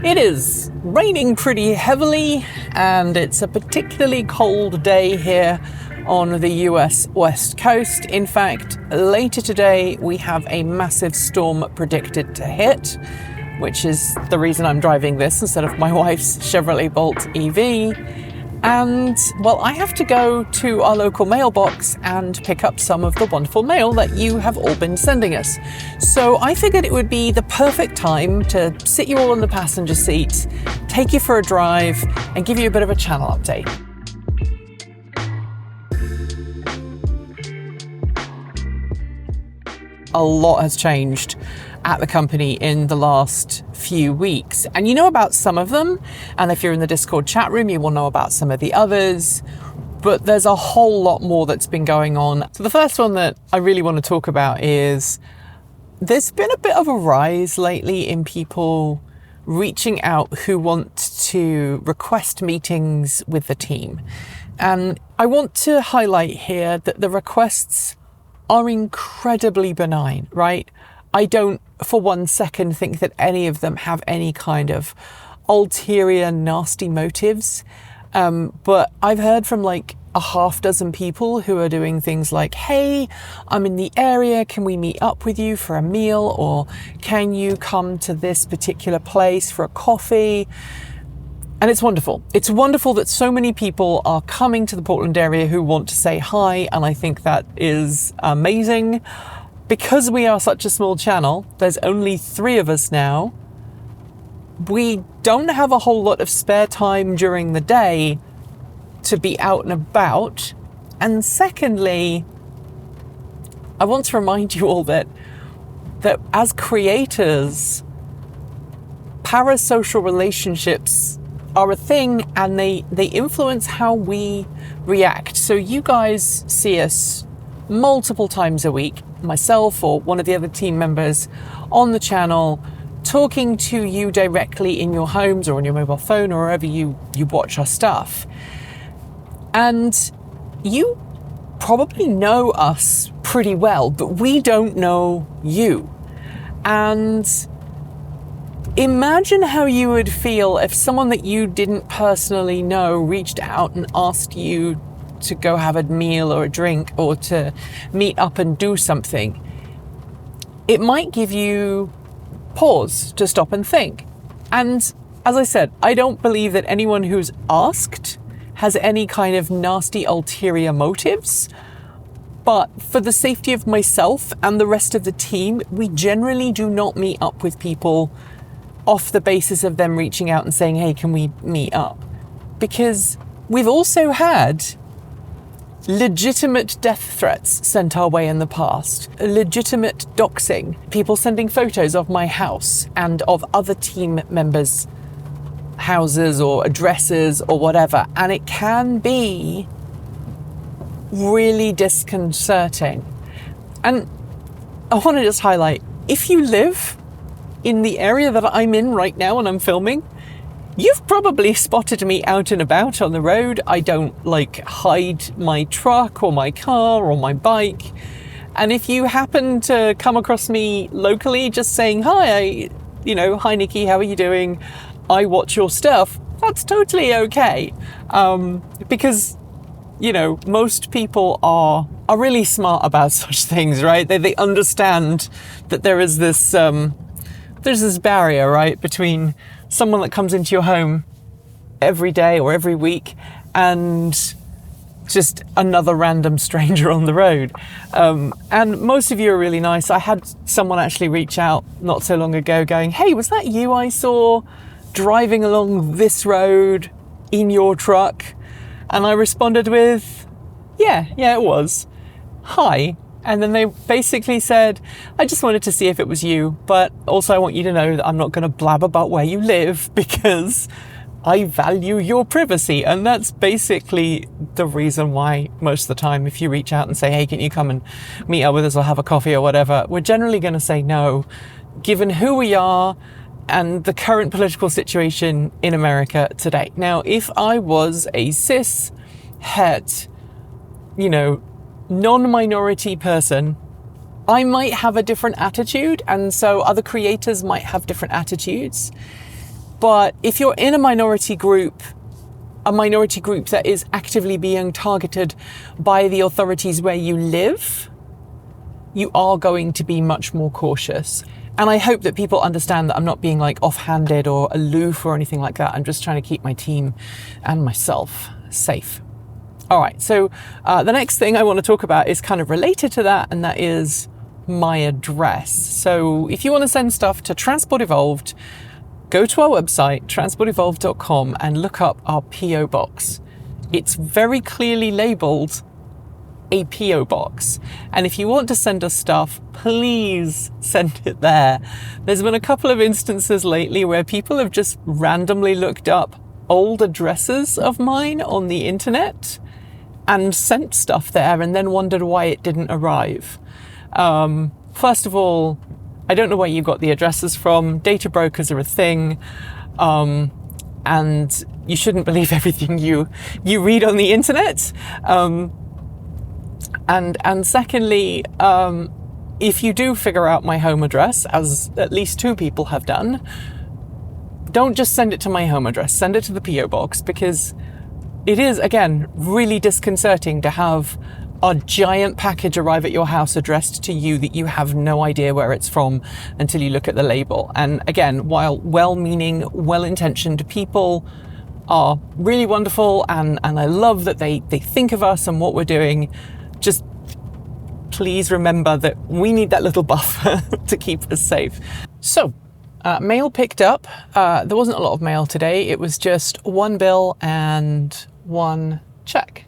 It is raining pretty heavily, and it's a particularly cold day here on the US West Coast. In fact, later today we have a massive storm predicted to hit, which is the reason I'm driving this instead of my wife's Chevrolet Bolt EV. And, well, I have to go to our local mailbox and pick up some of the wonderful mail that you have all been sending us. So I figured it would be the perfect time to sit you all in the passenger seat, take you for a drive, and give you a bit of a channel update. A lot has changed at the company in the last few weeks. And you know about some of them, and if you're in the Discord chat room, you will know about some of the others, but there's a whole lot more that's been going on. So the first one that I really want to talk about is there's been a bit of a rise lately in people reaching out who want to request meetings with the team. And I want to highlight here that the requests are incredibly benign, right? I don't for one second think that any of them have any kind of ulterior nasty motives. But I've heard from like a half dozen people who are doing things like, hey, I'm in the area, can we meet up with you for a meal? Or can you come to this particular place for a coffee? And it's wonderful. It's wonderful that so many people are coming to the Portland area who want to say hi. And I think that is amazing. Because we are such a small channel, there's only 3 of us now. We don't have a whole lot of spare time during the day to be out and about. And secondly, I want to remind you all that as creators, parasocial relationships are a thing, and they influence how we react. So you guys see us multiple times a week, myself or one of the other team members on the channel, talking to you directly in your homes or on your mobile phone or wherever you watch our stuff. And you probably know us pretty well, but we don't know you. And imagine how you would feel if someone that you didn't personally know reached out and asked you to go have a meal or a drink or to meet up and do something. It might give you pause to stop and think. And as I said, I don't believe that anyone who's asked has any kind of nasty ulterior motives. But for the safety of myself and the rest of the team, we generally do not meet up with people off the basis of them reaching out and saying, hey, can we meet up? Because we've also had legitimate death threats sent our way in the past, legitimate doxing, people sending photos of my house and of other team members' houses or addresses or whatever. And it can be really disconcerting. And I want to just highlight, if you live in the area that I'm in right now and I'm filming, you've probably spotted me out and about on the road. I don't hide my truck or my car or my bike. And if you happen to come across me locally just saying, hi, hi Nikki, how are you doing? I watch your stuff. That's totally okay. Because, most people are really smart about such things, right? They understand that there is this, there's this barrier, right, between someone that comes into your home every day or every week and just another random stranger on the road. And most of you are really nice. I had someone actually reach out not so long ago going, hey, was that you I saw driving along this road in your truck? And I responded with, yeah, it was. Hi. And then they basically said, I just wanted to see if it was you, but also I want you to know that I'm not going to blab about where you live because I value your privacy. And that's basically the reason why most of the time, if you reach out and say, hey, can you come and meet up with us or have a coffee or whatever, we're generally going to say no, given who we are and the current political situation in America today. Now, if I was a cis, het, non-minority person, I might have a different attitude, and so other creators might have different attitudes. But if you're in a minority group that is actively being targeted by the authorities where you live, you are going to be much more cautious. And I hope that people understand that I'm not being like offhanded or aloof or anything like that. I'm just trying to keep my team and myself safe. All right, so the next thing I want to talk about is kind of related to that, and that is my address. So if you want to send stuff to Transport Evolved, go to our website, transportevolved.com, and look up our PO box. It's very clearly labeled a PO box. And if you want to send us stuff, please send it there. There's been a couple of instances lately where people have just randomly looked up old addresses of mine on the internet and sent stuff there and then wondered why it didn't arrive. First of all, I don't know where you got the addresses from. Data brokers are a thing. And you shouldn't believe everything you read on the internet. And secondly, if you do figure out my home address, as at least 2 people have done, don't just send it to my home address, send it to the PO box, because it is, again, really disconcerting to have a giant package arrive at your house addressed to you that you have no idea where it's from until you look at the label. And again, while well-meaning, well-intentioned people are really wonderful, and I love that they think of us and what we're doing, just please remember that we need that little buffer to keep us safe. So, mail picked up. There wasn't a lot of mail today. It was just 1 bill and 1 check.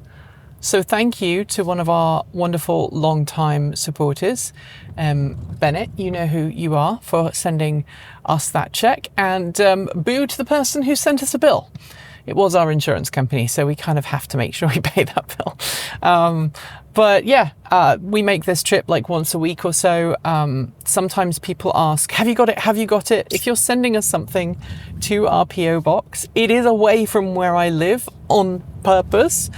So thank you to one of our wonderful long-time supporters, Bennett, you know who you are, for sending us that check, and boo to the person who sent us a bill. It was our insurance company, so we kind of have to make sure we pay that bill. But yeah, we make this trip like once a week or so. Sometimes people ask, have you got it? Have you got it? If you're sending us something to our PO box, it is away from where I live on purpose.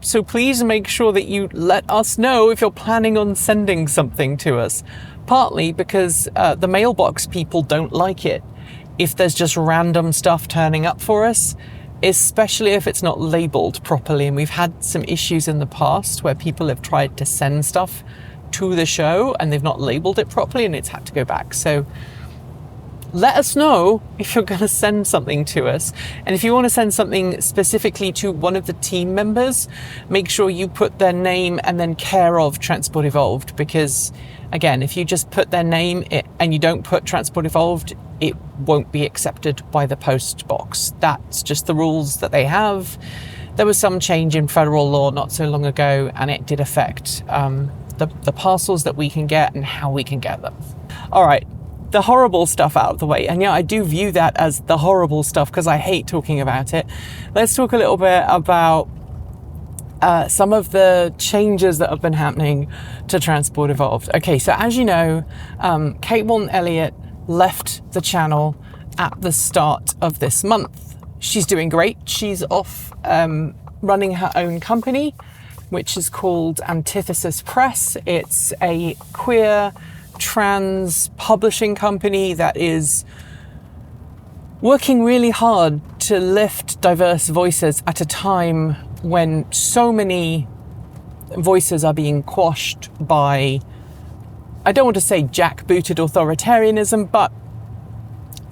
So please make sure that you let us know if you're planning on sending something to us. Partly because the mailbox people don't like it if there's just random stuff turning up for us, especially if it's not labeled properly. And we've had some issues in the past where people have tried to send stuff to the show and they've not labeled it properly and it's had to go back. So let us know if you're going to send something to us. And if you want to send something specifically to one of the team members, make sure you put their name and then care of Transport Evolved. Because again, if you just put their name and you don't put Transport Evolved, it won't be accepted by the post box. That's just the rules that they have. There was some change in federal law not so long ago, and it did affect the parcels that we can get and how we can get them. All right, the horrible stuff out of the way. And yeah, I do view that as the horrible stuff because I hate talking about it. Let's talk a little bit about some of the changes that have been happening to Transport Evolved. Okay, so as you know, Kate Walton-Elliott left the channel at the start of this month. She's doing great. She's off running her own company, which is called Antithesis Press. It's a queer trans publishing company that is working really hard to lift diverse voices at a time when so many voices are being quashed by, I don't want to say jackbooted authoritarianism, but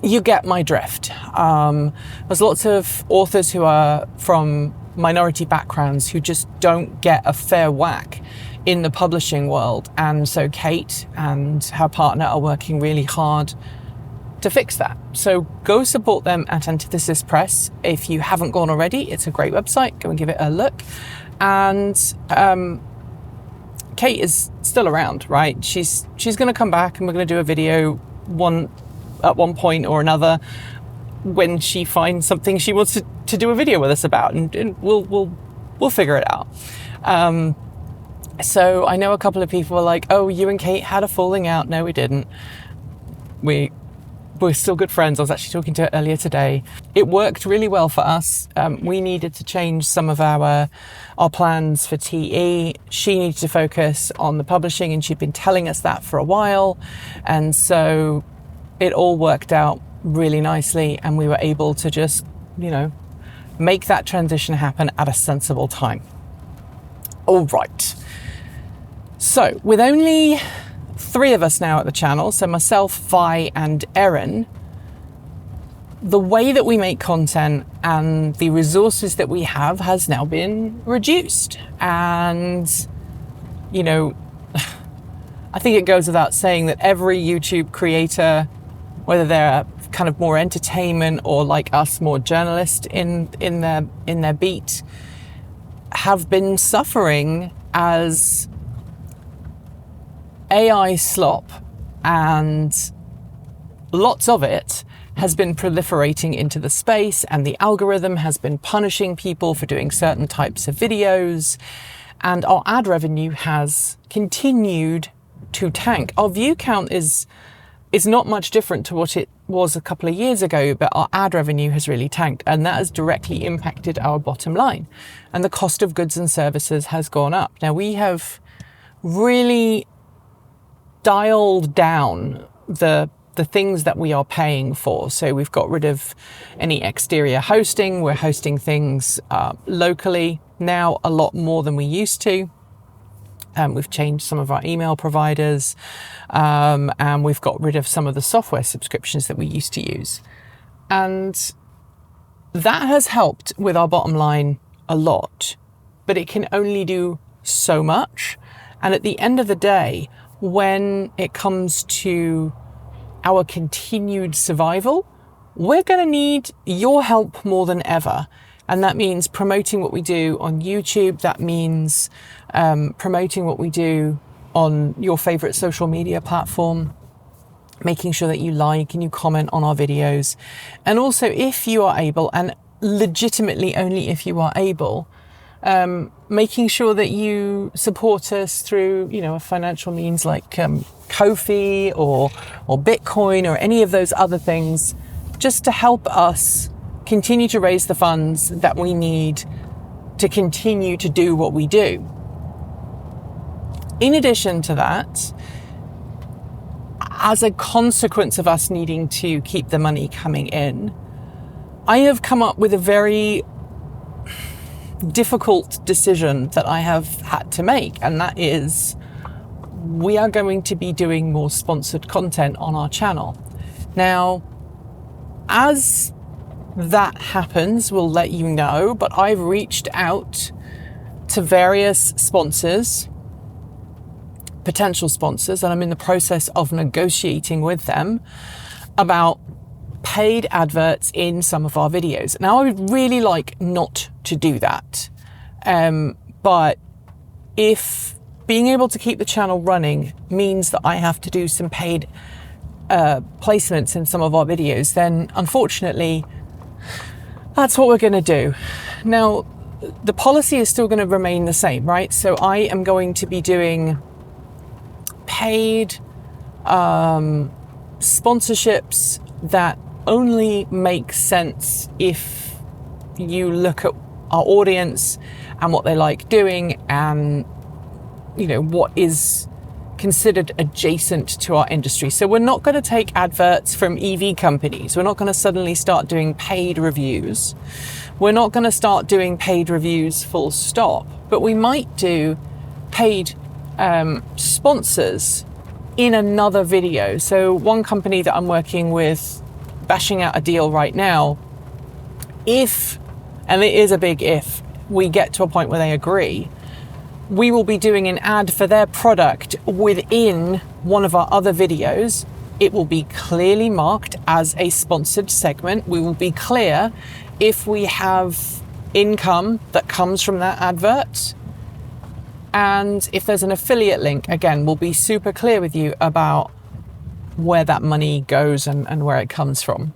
you get my drift. There's lots of authors who are from minority backgrounds who just don't get a fair whack in the publishing world. And so Kate and her partner are working really hard to fix that. So go support them at Antithesis Press. If you haven't gone already, it's a great website. Go and give it a look. And Kate is still around, right? She's going to come back and we're going to do a video at one point or another when she finds something she wants to do a video with us about, and we'll figure it out. So I know a couple of people were like, oh, you and Kate had a falling out. No, we didn't. We're still good friends. I was actually talking to her earlier today. It worked really well for us. We needed to change some of our plans for TE. She needed to focus on the publishing, and she'd been telling us that for a while. And so it all worked out really nicely, and we were able to just, make that transition happen at a sensible time. All right. So with only 3 of us now at the channel, so myself, Vi, and Erin, the way that we make content and the resources that we have has now been reduced. And, I think it goes without saying that every YouTube creator, whether they're kind of more entertainment or like us, more journalist in their beat, have been suffering as AI slop, and lots of it has been proliferating into the space, and the algorithm has been punishing people for doing certain types of videos, and our ad revenue has continued to tank. Our view count is not much different to what it was a couple of years ago, but our ad revenue has really tanked, and that has directly impacted our bottom line, and the cost of goods and services has gone up. Now, we have really dialed down the things that we are paying for. So we've got rid of any exterior hosting. We're hosting things locally now a lot more than we used to. We've changed some of our email providers, and we've got rid of some of the software subscriptions that we used to use. And that has helped with our bottom line a lot, but it can only do so much. And at the end of the day, when it comes to our continued survival, we're going to need your help more than ever. And that means promoting what we do on YouTube. That means promoting what we do on your favorite social media platform, making sure that you like and you comment on our videos. And also, if you are able, and legitimately only if you are able, making sure that you support us through, a financial means like Ko-fi or Bitcoin or any of those other things, just to help us continue to raise the funds that we need to continue to do what we do. In addition to that, as a consequence of us needing to keep the money coming in, I have come up with a very difficult decision that I have had to make, and that is we are going to be doing more sponsored content on our channel. Now, as that happens, we'll let you know, but I've reached out to various sponsors, potential sponsors, and I'm in the process of negotiating with them about paid adverts in some of our videos. Now, I would really like not to do that, but if being able to keep the channel running means that I have to do some paid placements in some of our videos, then unfortunately that's what we're going to do. Now, the policy is still going to remain the same, right? So I am going to be doing paid sponsorships that only make sense if you look at our audience and what they like doing, and what is considered adjacent to our industry. So we're not going to take adverts from EV companies. We're not going to suddenly start doing paid reviews. We're not going to start doing paid reviews full stop, but we might do paid sponsors in another video. So one company that I'm working with, bashing out a deal right now, if, and it is a big if, we get to a point where they agree, we will be doing an ad for their product within one of our other videos. It will be clearly marked as a sponsored segment. We will be clear if we have income that comes from that advert. And if there's an affiliate link, again, we'll be super clear with you about where that money goes and where it comes from.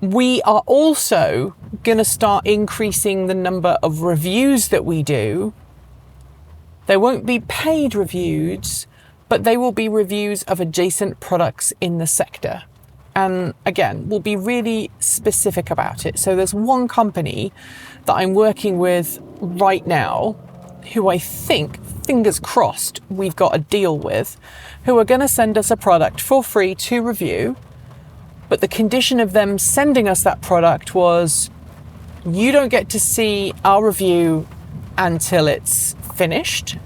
We are also going to start increasing the number of reviews that we do. They won't be paid reviews, but they will be reviews of adjacent products in the sector. And again, we'll be really specific about it. So there's one company that I'm working with right now who I think fingers crossed, we've got a deal with, who are going to send us a product for free to review. But the condition of them sending us that product was, you don't get to see our review until it's finished.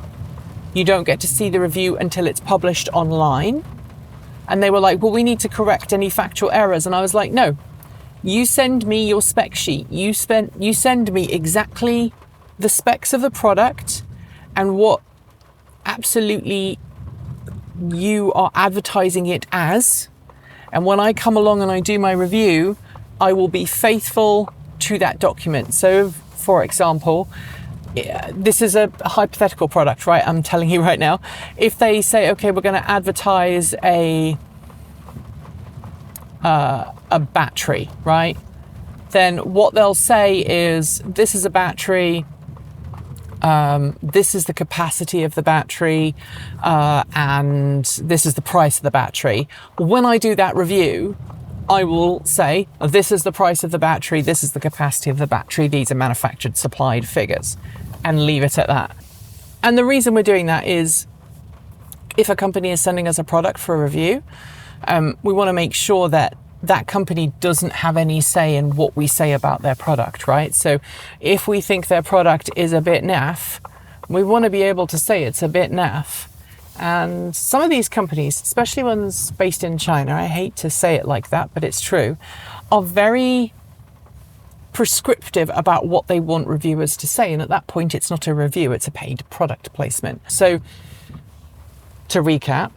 You don't get to see the review until it's published online. And they were like, well, we need to correct any factual errors. And I was like, no, you send me your spec sheet. You send me exactly the specs of the product and what absolutely you are advertising it as. And when I come along and I do my review, I will be faithful to that document. So, for example, this is a hypothetical product, right? I'm telling you right now. If they say, okay, we're going to advertise a battery, right? Then what they'll say is, this is a battery, this is the capacity of the battery, and this is the price of the battery. When I do that review, I will say, this is the price of the battery, this is the capacity of the battery, these are manufactured supplied figures, and leave it at that. And the reason we're doing that is, if a company is sending us a product for a review, we want to make sure that that company doesn't have any say in what we say about their product, right? So if we think their product is a bit naff, we want to be able to say it's a bit naff. And some of these companies, especially ones based in China, I hate to say it like that, but it's true, are very prescriptive about what they want reviewers to say. And at that point, it's not a review, it's a paid product placement. So to recap,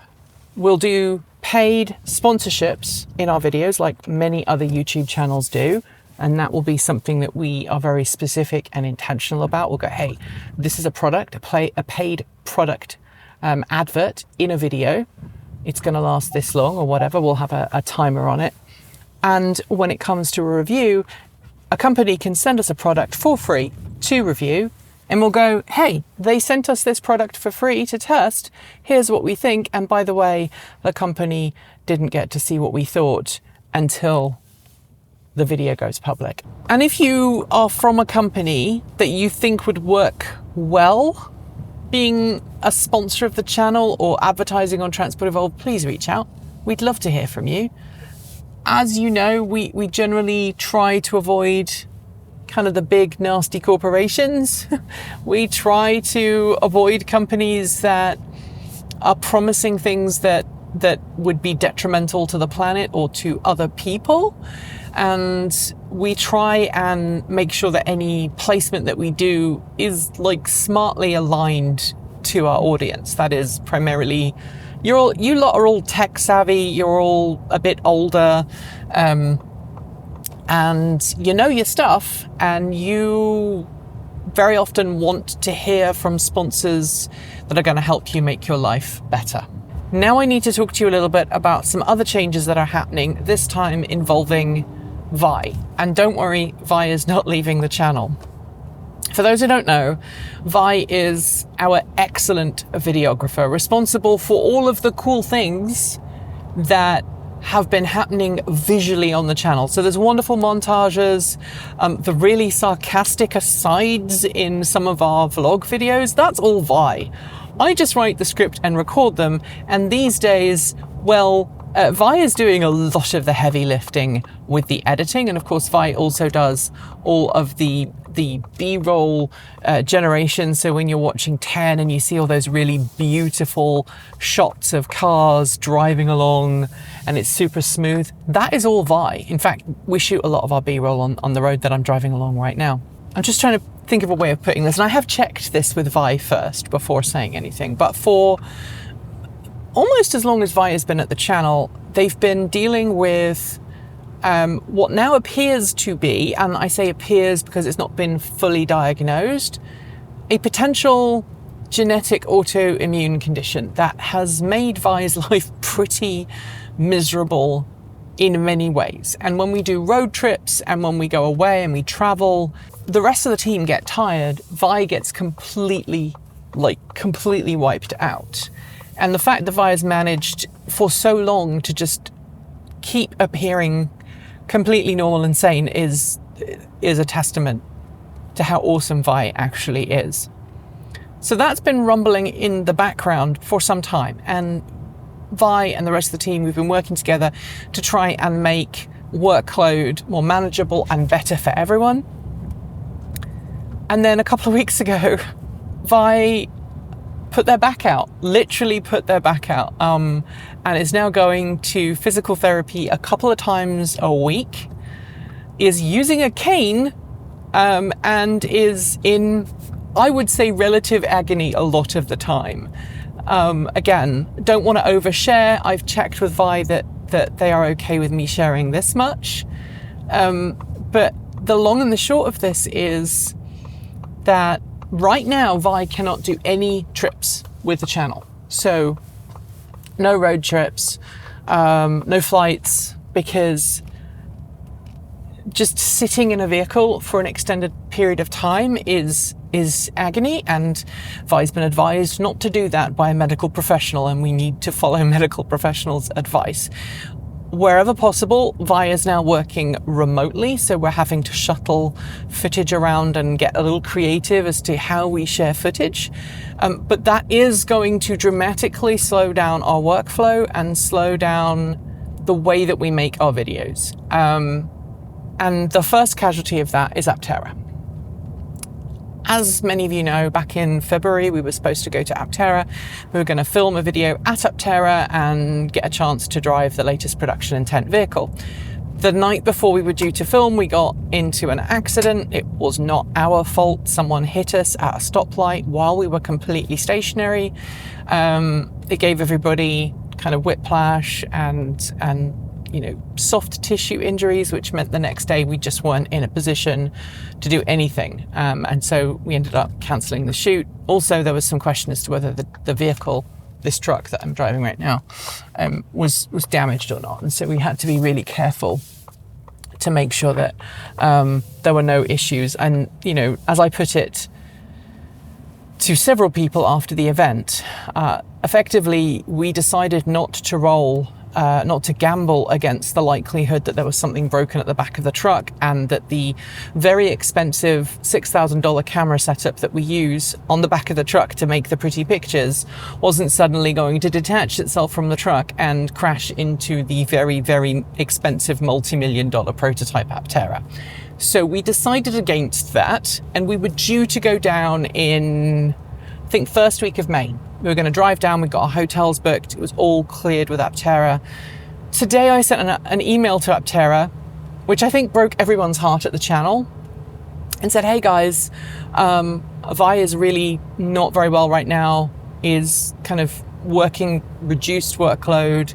we'll do paid sponsorships in our videos like many other YouTube channels do. And that will be something that we are very specific and intentional about. We'll go, hey, this is a product, a paid product advert in a video. It's going to last this long or whatever. We'll have a timer on it. And when it comes to a review, a company can send us a product for free to review, and we'll go, hey, they sent us this product for free to test. Here's what we think. And by the way, the company didn't get to see what we thought until the video goes public. And if you are from a company that you think would work well being a sponsor of the channel or advertising on Transport Evolved, please reach out. We'd love to hear from you. As you know, we generally try to avoid kind of the big nasty corporations. We try to avoid companies that are promising things that would be detrimental to the planet or to other people. And we try and make sure that any placement that we do is like smartly aligned to our audience. That is primarily, you lot are all tech savvy, you're all a bit older, and you know your stuff, and you very often want to hear from sponsors that are going to help you make your life better. Now I need to talk to you a little bit about some other changes that are happening, this time involving Vi. And don't worry, Vi is not leaving the channel. For those who don't know, Vi is our excellent videographer, responsible for all of the cool things that have been happening visually on the channel. So there's wonderful montages, the really sarcastic asides in some of our vlog videos, that's all Vi. I just write the script and record them, and these days, well, Vi is doing a lot of the heavy lifting with the editing, and of course Vi also does all of the B-roll generation. So when you're watching 10 and you see all those really beautiful shots of cars driving along and it's super smooth, that is all Vi. In fact, we shoot a lot of our B-roll on the road that I'm driving along right now. I'm just trying to think of a way of putting this, and I have checked this with Vi first before saying anything, but for almost as long as Vi has been at the channel, they've been dealing with what now appears to be, and I say appears because it's not been fully diagnosed, a potential genetic autoimmune condition that has made Vi's life pretty miserable in many ways. And when we do road trips and when we go away and we travel, the rest of the team get tired. Vi gets completely wiped out. And the fact that Vi has managed for so long to just keep appearing completely normal and sane is a testament to how awesome Vi actually is. So that's been rumbling in the background for some time. And Vi and the rest of the team, we've been working together to try and make workload more manageable and better for everyone. And then a couple of weeks ago, Vi put their back out, literally put their back out, and is now going to physical therapy a couple of times a week, is using a cane, and is in, I would say, relative agony a lot of the time. Again, don't want to overshare. I've checked with Vi that they are okay with me sharing this much. But the long and the short of this is that right now Vi cannot do any trips with the channel. So no road trips, no flights, because just sitting in a vehicle for an extended period of time is agony, and Vi's been advised not to do that by a medical professional, and we need to follow medical professionals' advice. Wherever possible, Vi is now working remotely, so we're having to shuttle footage around and get a little creative as to how we share footage. But that is going to dramatically slow down our workflow and slow down the way that we make our videos. And the first casualty of that is Aptera. As many of you know, back in February, we were supposed to go to Aptera. We were going to film a video at Aptera and get a chance to drive the latest production intent vehicle. The night before we were due to film, we got into an accident. It was not our fault. Someone hit us at a stoplight while we were completely stationary. It gave everybody kind of whiplash and soft tissue injuries, which meant the next day we just weren't in a position to do anything. And so we ended up cancelling the shoot. Also, there was some question as to whether the vehicle, this truck that I'm driving right now, was damaged or not. And so we had to be really careful to make sure that there were no issues. And, as I put it to several people after the event, effectively, we decided not to gamble against the likelihood that there was something broken at the back of the truck, and that the very expensive $6,000 camera setup that we use on the back of the truck to make the pretty pictures wasn't suddenly going to detach itself from the truck and crash into the very, very expensive multi-million-dollar prototype Aptera. So we decided against that, and we were due to go down in, I think, first week of May. We were going to drive down, we got our hotels booked, it was all cleared with Aptera. Today I sent an email to Aptera, which I think broke everyone's heart at the channel, and said, hey guys, Vi is really not very well right now, is kind of working reduced workload.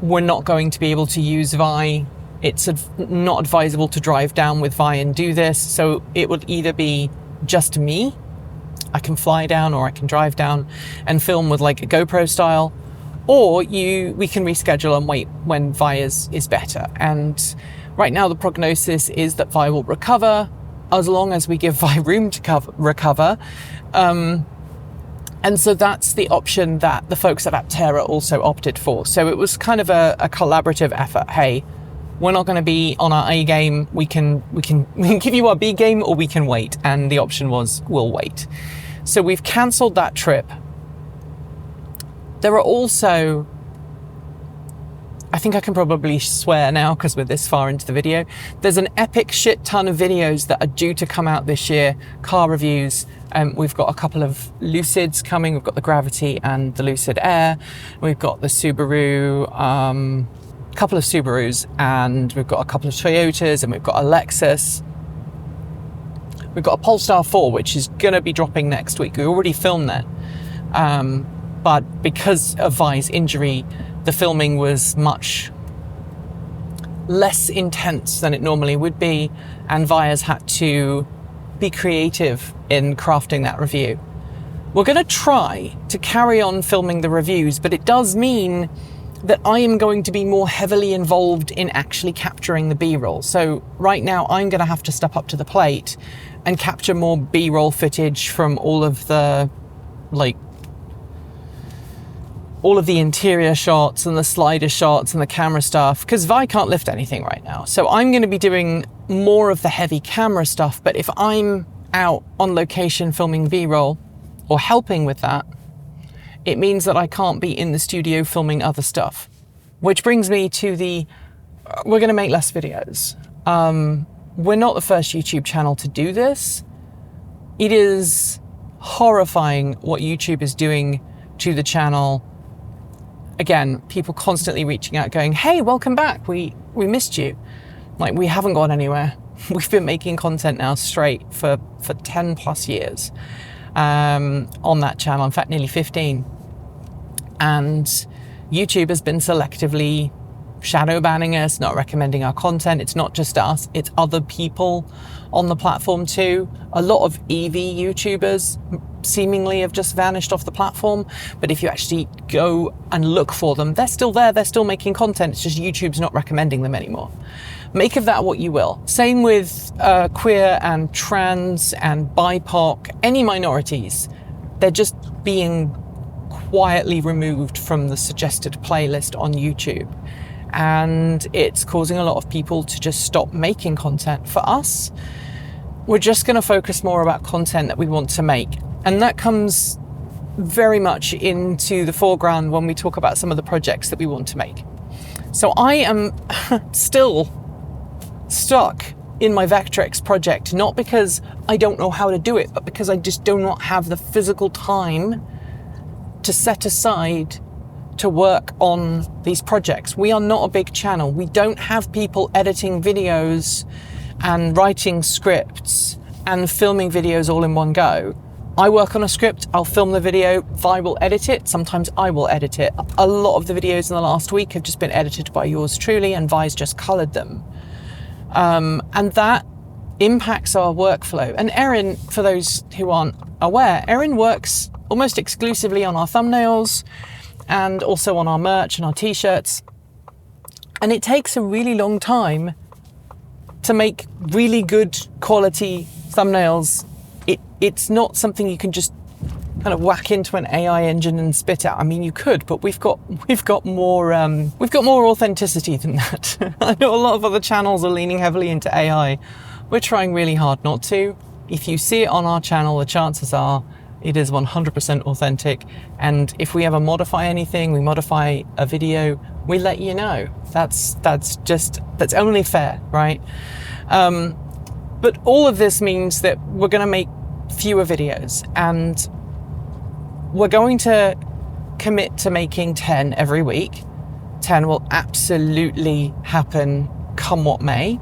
We're not going to be able to use Vi. It's not advisable to drive down with Vi and do this, so it would either be just me, I can fly down, or I can drive down and film with like a GoPro style, or we can reschedule and wait when Vi is better. And right now the prognosis is that Vi will recover as long as we give Vi room to recover. And so that's the option that the folks at Aptera also opted for. So it was kind of a collaborative effort. Hey, we're not going to be on our A game. We can give you our B game, or we can wait. And the option was, we'll wait. So we've cancelled that trip. There are also, I think I can probably swear now because we're this far into the video, there's an epic shit ton of videos that are due to come out this year, car reviews. We've got a couple of Lucids coming. We've got the Gravity and the Lucid Air. We've got the Subaru, couple of Subarus, and we've got a couple of Toyotas, and we've got a Lexus. We've got a Polestar 4, which is going to be dropping next week. We already filmed that. But because of Vi's injury, the filming was much less intense than it normally would be, and Vi has had to be creative in crafting that review. We're going to try to carry on filming the reviews, but it does mean that I am going to be more heavily involved in actually capturing the B-roll. So right now I'm going to have to step up to the plate and capture more B-roll footage from all of the interior shots and the slider shots and the camera stuff, because Vi can't lift anything right now. So I'm going to be doing more of the heavy camera stuff. But if I'm out on location filming B-roll or helping with that, it means that I can't be in the studio filming other stuff. Which brings me to we're going to make less videos. We're not the first YouTube channel to do this. It is horrifying what YouTube is doing to the channel. Again, people constantly reaching out going, hey, welcome back. We missed you. Like, we haven't gone anywhere. We've been making content now straight for 10 plus years on that channel. In fact, nearly 15. And YouTube has been selectively shadow banning us, not recommending our content. It's not just us, it's other people on the platform too. A lot of EV YouTubers seemingly have just vanished off the platform, but if you actually go and look for them, they're still there, they're still making content. It's just YouTube's not recommending them anymore. Make of that what you will. Same with queer and trans and BIPOC, any minorities. They're just being quietly removed from the suggested playlist on YouTube. And it's causing a lot of people to just stop making content. For us, we're just going to focus more about content that we want to make. And that comes very much into the foreground when we talk about some of the projects that we want to make. So I am still stuck in my Vectrix project, not because I don't know how to do it, but because I just do not have the physical time to set aside to work on these projects. We are not a big channel. We don't have people editing videos and writing scripts and filming videos all in one go. I work on a script, I'll film the video, Vi will edit it, sometimes I will edit it. A lot of the videos in the last week have just been edited by yours truly, and Vi's just coloured them. And that impacts our workflow. And Erin, for those who aren't aware, Erin works almost exclusively on our thumbnails and also on our merch and our t-shirts. And it takes a really long time to make really good quality thumbnails. It's not something you can just kind of whack into an AI engine and spit out. I mean, you could, but we've got more authenticity than that. I know a lot of other channels are leaning heavily into AI. We're trying really hard not to. If you see it on our channel, the chances are it is 100% authentic. And if we ever modify anything, we modify a video, we let you know. That's only fair, right? But all of this means that we're going to make fewer videos, and we're going to commit to making 10 every week. 10 will absolutely happen come what may.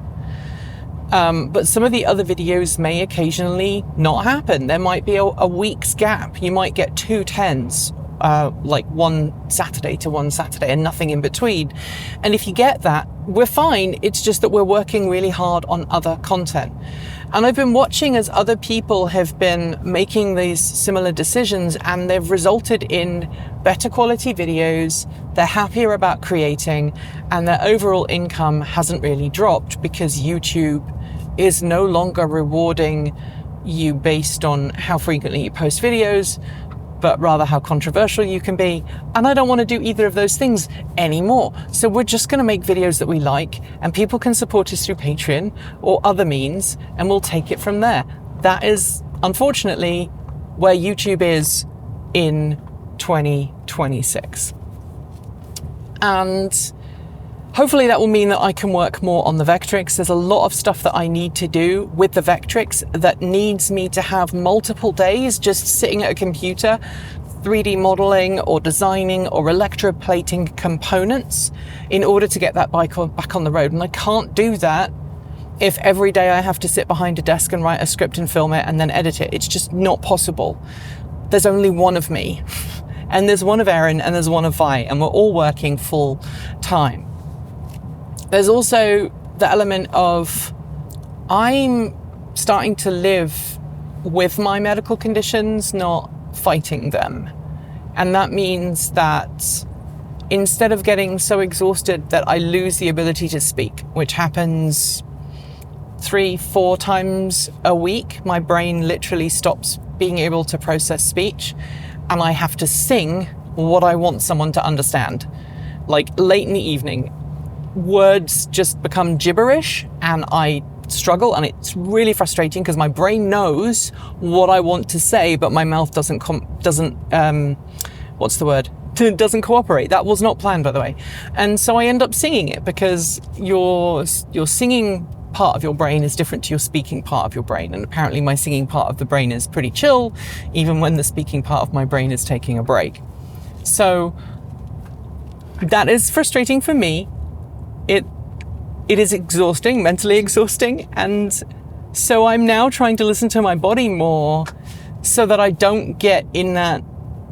But some of the other videos may occasionally not happen. There might be a week's gap. You might get 2 10s, like one Saturday to one Saturday and nothing in between. And if you get that, we're fine. It's just that we're working really hard on other content. And I've been watching as other people have been making these similar decisions, and they've resulted in better quality videos. They're happier about creating, and their overall income hasn't really dropped because YouTube is no longer rewarding you based on how frequently you post videos, but rather how controversial you can be. And I don't want to do either of those things anymore. So we're just going to make videos that we like, and people can support us through Patreon or other means, and we'll take it from there. That is, unfortunately, where YouTube is in 2026. And hopefully that will mean that I can work more on the Vectrix. There's a lot of stuff that I need to do with the Vectrix that needs me to have multiple days just sitting at a computer, 3D modeling or designing or electroplating components in order to get that bike back on the road. And I can't do that if every day I have to sit behind a desk and write a script and film it and then edit it. It's just not possible. There's only one of me, and there's one of Erin, and there's one of Vi, and we're all working full time. There's also the element of I'm starting to live with my medical conditions, not fighting them. And that means that instead of getting so exhausted that I lose the ability to speak, which happens 3-4 times a week, my brain literally stops being able to process speech, and I have to sing what I want someone to understand. Like late in the evening, words just become gibberish, and I struggle, and it's really frustrating because my brain knows what I want to say, but my mouth doesn't doesn't cooperate. That was not planned, by the way. And so I end up singing it because your singing part of your brain is different to your speaking part of your brain. And apparently my singing part of the brain is pretty chill, even when the speaking part of my brain is taking a break. So that is frustrating for me. It is exhausting, mentally exhausting. And so I'm now trying to listen to my body more so that I don't get in that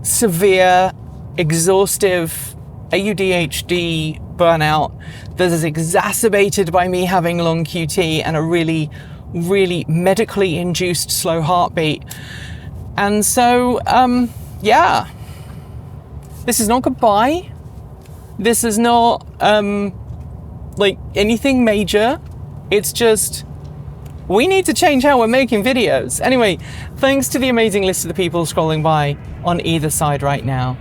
severe, exhaustive AuDHD burnout that is exacerbated by me having long QT and a really, really medically induced slow heartbeat. And so, yeah, this is not goodbye. This is not like anything major. It's just, we need to change how we're making videos. Anyway, thanks to the amazing list of the people scrolling by on either side right now.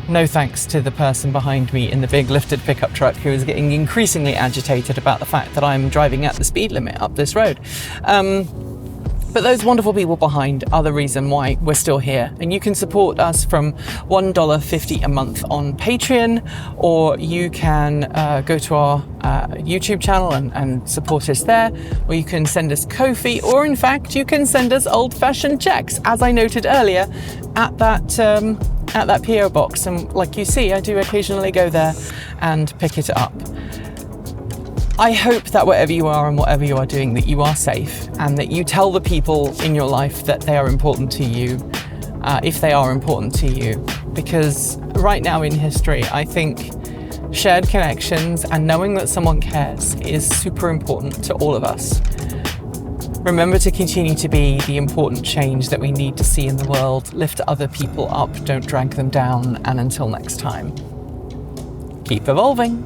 No thanks to the person behind me in the big lifted pickup truck who is getting increasingly agitated about the fact that I'm driving at the speed limit up this road. But those wonderful people behind are the reason why we're still here. And you can support us from $1.50 a month on Patreon, or you can go to our YouTube channel and support us there, or you can send us Ko-fi, or in fact, you can send us old-fashioned checks, as I noted earlier, at that PO box. And like you see, I do occasionally go there and pick it up. I hope that wherever you are and whatever you are doing, that you are safe, and that you tell the people in your life that they are important to you, if they are important to you. Because right now in history, I think shared connections and knowing that someone cares is super important to all of us. Remember to continue to be the important change that we need to see in the world. Lift other people up, don't drag them down, and until next time, keep evolving.